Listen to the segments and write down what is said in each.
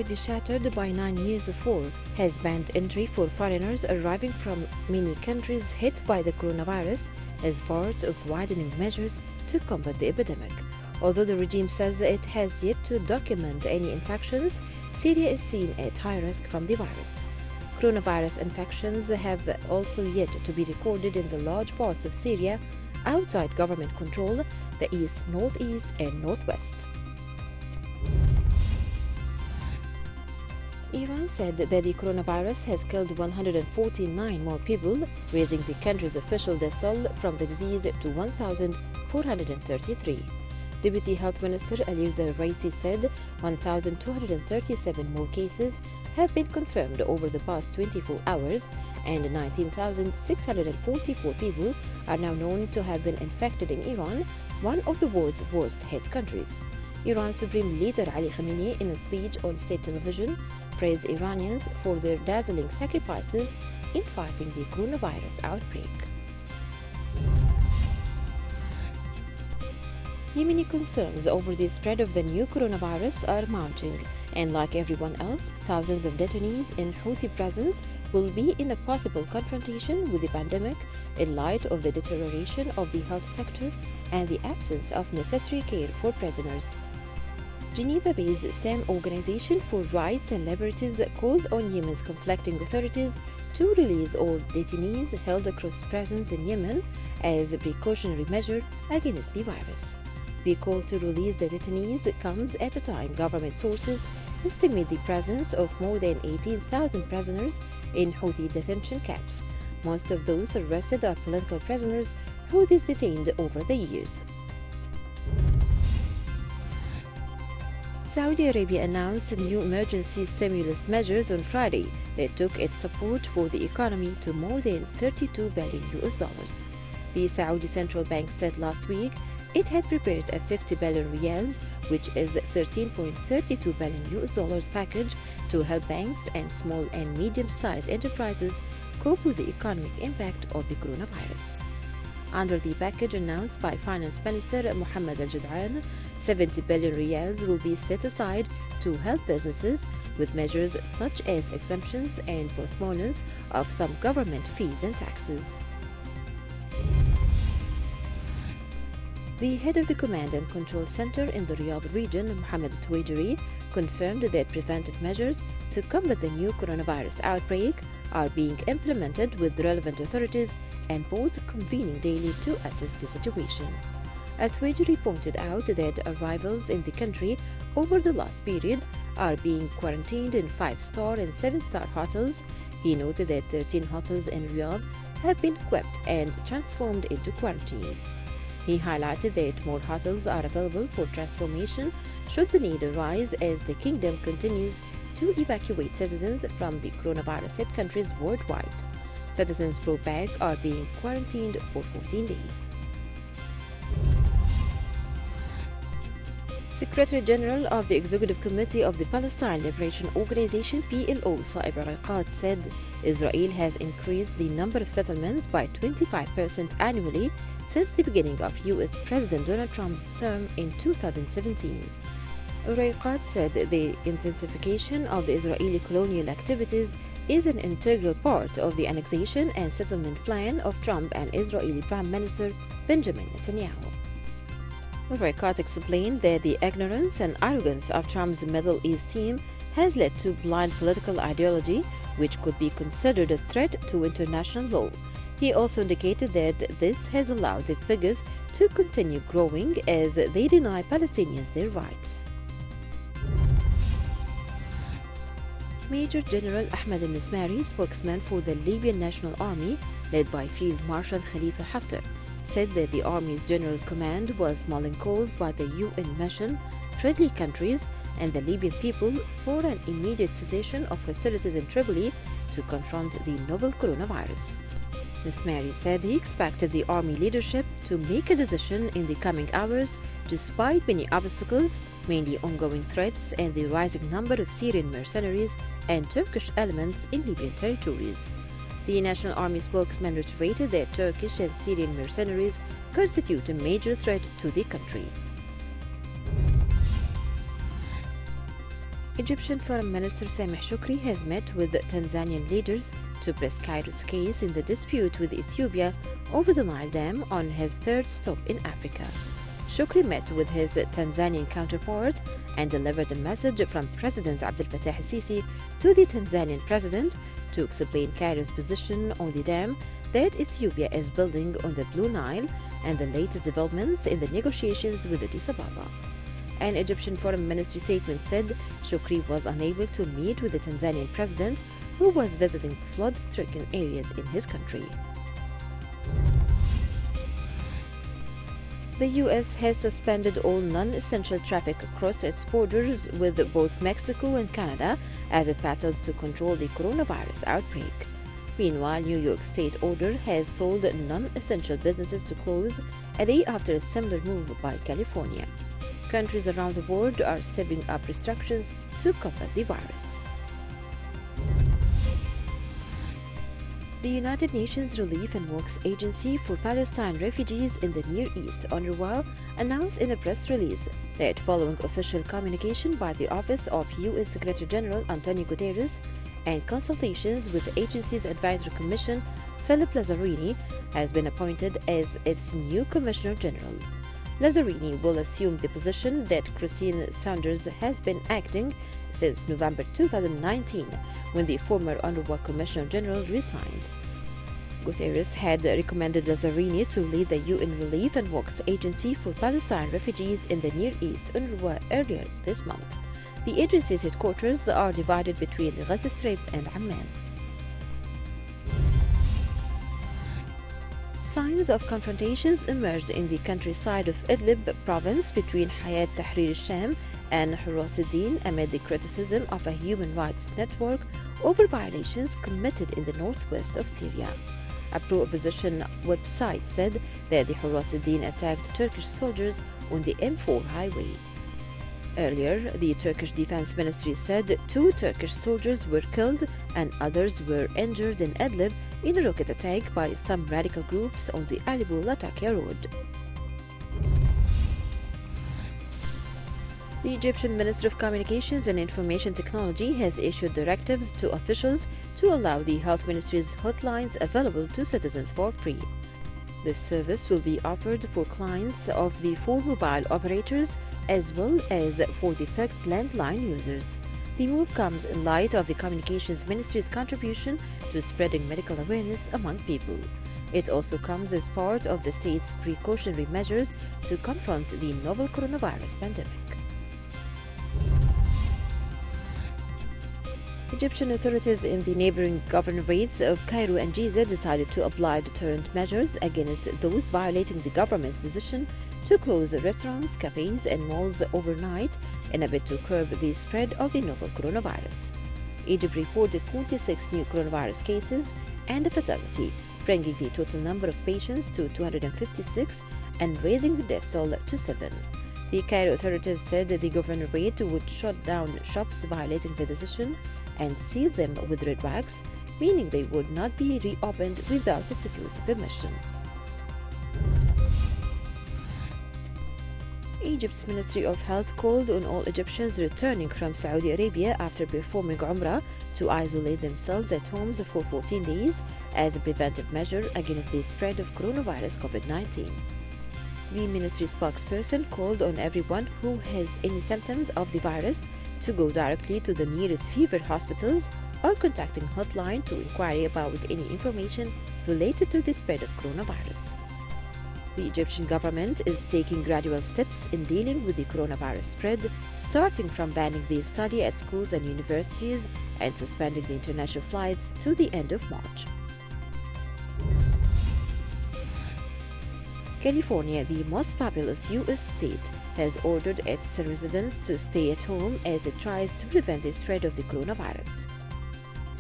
already shattered by 9 years of war, has banned entry for foreigners arriving from many countries hit by the coronavirus as part of widening measures to combat the epidemic. Although the regime says it has yet to document any infections, Syria is seen at high risk from the virus. Coronavirus infections have also yet to be recorded in the large parts of Syria outside government control, the east, northeast, and northwest. Iran said that the coronavirus has killed 149 more people, raising the country's official death toll from the disease to 1,433. Deputy Health Minister Aliouza Raisi said 1,237 more cases have been confirmed over the past 24 hours, and 19,644 people are now known to have been infected in Iran, one of the world's worst hit countries. Iran's Supreme Leader Ali Khamenei, in a speech on state television, praised Iranians for their dazzling sacrifices in fighting the coronavirus outbreak. Yemeni concerns over the spread of the new coronavirus are mounting, and like everyone else, thousands of detainees in Houthi prisons will be in a possible confrontation with the pandemic in light of the deterioration of the health sector and the absence of necessary care for prisoners. Geneva-based SAM Organization for Rights and Liberties called on Yemen's conflicting authorities to release all detainees held across prisons in Yemen as a precautionary measure against the virus. The call to release the detainees comes at a time government sources estimate the presence of more than 18,000 prisoners in Houthi detention camps. Most of those arrested are political prisoners Houthis detained over the years. Saudi Arabia announced new emergency stimulus measures on Friday that took its support for the economy to more than $32 billion. The Saudi Central Bank said last week it had prepared a 50 billion riyals, which is $13.32 billion package to help banks and small and medium-sized enterprises cope with the economic impact of the coronavirus. Under the package announced by Finance Minister Mohammed Al-Jad'an, 70 billion riyals will be set aside to help businesses with measures such as exemptions and postponements of some government fees and taxes. The head of the Command and Control Center in the Riyadh region, Mohammed Tuwaijeri, confirmed that preventive measures to combat the new coronavirus outbreak are being implemented with relevant authorities and boards convening daily to assess the situation. Al-Tuwaijeri pointed out that arrivals in the country over the last period are being quarantined in 5-star and 7-star hotels. He noted that 13 hotels in Riyadh have been equipped and transformed into quarantines. He highlighted that more hotels are available for transformation should the need arise as the kingdom continues to evacuate citizens from the coronavirus-hit countries worldwide. Citizens brought back are being quarantined for 14 days. Secretary General of the Executive Committee of the Palestine Liberation Organization (PLO), Saeb Erekat, said Israel has increased the number of settlements by 25% annually since the beginning of U.S. President Donald Trump's term in 2017. Erekat said the intensification of the Israeli colonial activities is an integral part of the annexation and settlement plan of Trump and Israeli Prime Minister Benjamin Netanyahu. Erekat explained that the ignorance and arrogance of Trump's Middle East team has led to blind political ideology, which could be considered a threat to international law. He also indicated that this has allowed the figures to continue growing as they deny Palestinians their rights. Major General Ahmed al-Mismari, spokesman for the Libyan National Army, led by Field Marshal Khalifa Haftar, said that the Army's General Command was mulling calls by the UN mission, friendly countries, and the Libyan people for an immediate cessation of hostilities in Tripoli to confront the novel coronavirus. Mismari said he expected the Army leadership to make a decision in the coming hours despite many obstacles, mainly ongoing threats and the rising number of Syrian mercenaries and Turkish elements in Libyan territories. The National Army spokesman reiterated that Turkish and Syrian mercenaries constitute a major threat to the country. Egyptian Foreign Minister Sameh Shoukry has met with Tanzanian leaders to press Cairo's case in the dispute with Ethiopia over the Nile Dam on his third stop in Africa. Shoukry met with his Tanzanian counterpart and delivered a message from President Abdel Fattah el-Sisi to the Tanzanian president to explain Cairo's position on the dam that Ethiopia is building on the Blue Nile and the latest developments in the negotiations with Addis Ababa. An Egyptian Foreign Ministry statement said Shoukry was unable to meet with the Tanzanian president, who was visiting flood-stricken areas in his country. The U.S. has suspended all non-essential traffic across its borders with both Mexico and Canada as it battles to control the coronavirus outbreak. Meanwhile, New York State order has told non-essential businesses to close a day after a similar move by California. Countries around the world are stepping up restrictions to combat the virus. The United Nations Relief and Works Agency for Palestine Refugees in the Near East, UNRWA, announced in a press release that following official communication by the Office of UN Secretary General Antonio Guterres and consultations with the agency's Advisory Commission, Philip Lazzarini has been appointed as its new Commissioner General. Lazzarini will assume the position that Christine Saunders has been acting since November 2019, when the former UNRWA Commissioner General resigned. Guterres had recommended Lazzarini to lead the UN Relief and Works Agency for Palestine Refugees in the Near East, UNRWA, earlier this month. The agency's headquarters are divided between the Gaza Strip and Amman. Signs of confrontations emerged in the countryside of Idlib province between Hayat Tahrir al-Sham and Huras al-Din amid the criticism of a human rights network over violations committed in the northwest of Syria. A pro-opposition website said that the Huras al-Din attacked Turkish soldiers on the M4 highway. Earlier, the Turkish Defense Ministry said 2 Turkish soldiers were killed and others were injured in Idlib in a rocket attack by some radical groups on the Aleppo-Latakia road. The Egyptian Minister of Communications and Information Technology has issued directives to officials to allow the Health Ministry's hotlines available to citizens for free. This service will be offered for clients of the 4 mobile operators as well as for the fixed landline users. The move comes in light of the Communications Ministry's contribution to spreading medical awareness among people. It also comes as part of the state's precautionary measures to confront the novel coronavirus pandemic. Egyptian authorities in the neighboring governorates of Cairo and Giza decided to apply deterrent measures against those violating the government's decision to close restaurants, cafes, and malls overnight in a bid to curb the spread of the novel coronavirus. Egypt reported 46 new coronavirus cases and a fatality, bringing the total number of patients to 256 and raising the death toll to 7. The Cairo authorities said that the governorate would shut down shops violating the decision and seal them with red wax, meaning they would not be reopened without a security permission. Egypt's Ministry of Health called on all Egyptians returning from Saudi Arabia after performing Umrah to isolate themselves at homes for 14 days as a preventive measure against the spread of coronavirus COVID-19. The ministry spokesperson called on everyone who has any symptoms of the virus to go directly to the nearest fever hospitals or contacting hotline to inquire about any information related to the spread of coronavirus. The Egyptian government is taking gradual steps in dealing with the coronavirus spread, starting from banning the study at schools and universities and suspending the international flights to the end of March. California, the most populous U.S. state, has ordered its residents to stay at home as it tries to prevent the spread of the coronavirus.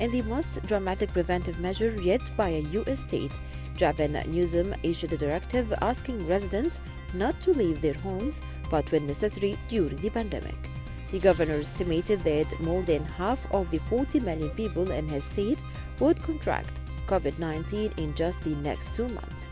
In the most dramatic preventive measure yet by a U.S. state, Gavin Newsom issued a directive asking residents not to leave their homes but when necessary during the pandemic. The governor estimated that more than half of the 40 million people in his state would contract COVID-19 in just the next 2 months.